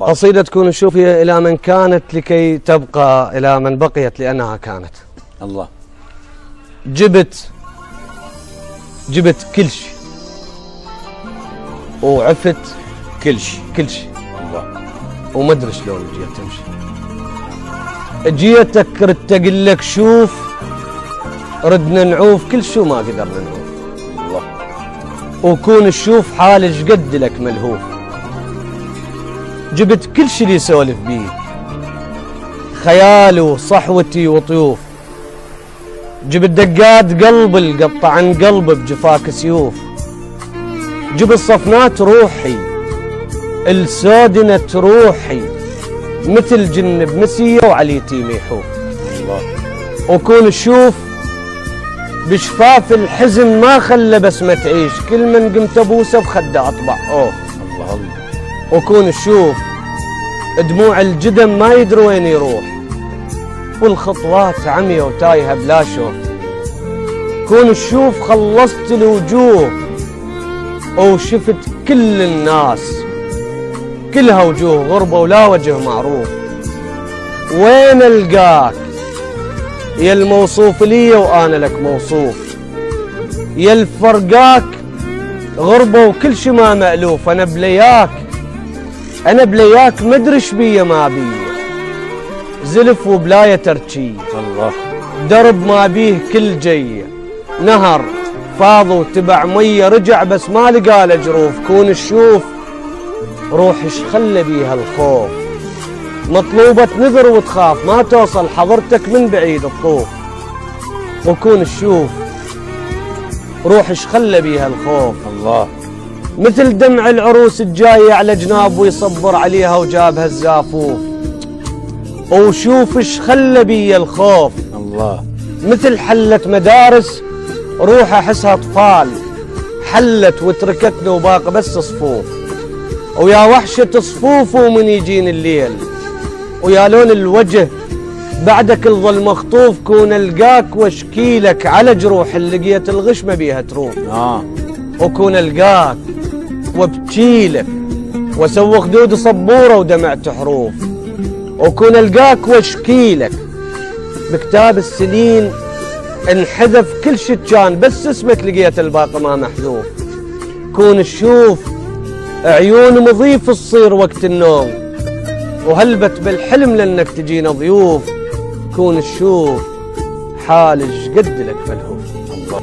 قصيدة تكون الشوف هي إلى من كانت لكي تبقى إلى من بقيت لأنها كانت. الله. جبت كل شيء وعفت كل شيء. الله. وما ادري شلون جيت تمشي. جيتك ردت اقول لك شوف، ردنا نعوف كل شو ما قدرنا نعوف. الله. وكون الشوف حالج قد لك ملهوف. جبت كل شي اللي يسولف بيه، خيالي وصحوتي وطيوف. جبت دقات قلب القطع عن قلب بجفاك سيوف. جبت صفنات روحي السودنة روحي، مثل جن بمسية وعليتي ميحوف. الله. وكون الشوف بشفاف الحزن ما خلى بسمة تعيش، كل من قمت ابوسه بخده اطبع اوف. الله الله. وكون الشوف دموع الجدم ما يدري وين يروح، والخطوات عمية وتايهة بلا شوف. كون الشوف خلصت الوجوه وشفت كل الناس، كلها وجوه غربة ولا وجه معروف. وين القاك يا الموصوف لي وانا لك موصوف، يا الفرقاك غربة وكل شي ما مألوف. انا بلياك مدري ايش بيه ما بيه، زلف وبلاية تركية. الله. درب ما بيه كل جية، نهر فاض وتبع مية رجع بس ما لقى له جروف. كون الشوف روح ايش خلى بيها الخوف، مطلوبة نذر وتخاف ما توصل حضرتك من بعيد الطوف. وكون الشوف روح ايش خلى بيها الخوف. الله. مثل دمع العروس الجاية على جناب ويصبر عليها وجابها الزافوف. وشوف ايش خلى بيا الخوف. الله. مثل حلت مدارس روح احسها اطفال، حلت وتركتنا وباقي بس صفوف. ويا وحشة صفوف ومن يجين الليل، ويا لون الوجه بعدك الظل مخطوف. كون القاك واشكيلك على جروح اللي لقيت الغش ما بيها تروح. وكون القاك وابكيلك واسوي خدود صبوره ودمعت حروف. وكون القاك واشكيلك بكتاب السنين انحذف كل شي كان بس اسمك لقيت الباقي ما محذوف. كون الشوف عيون مضيف تصير وقت النوم، وهلبت بالحلم لانك تجينا ضيوف. كون الشوف حالج قد لك ملهوف. الله.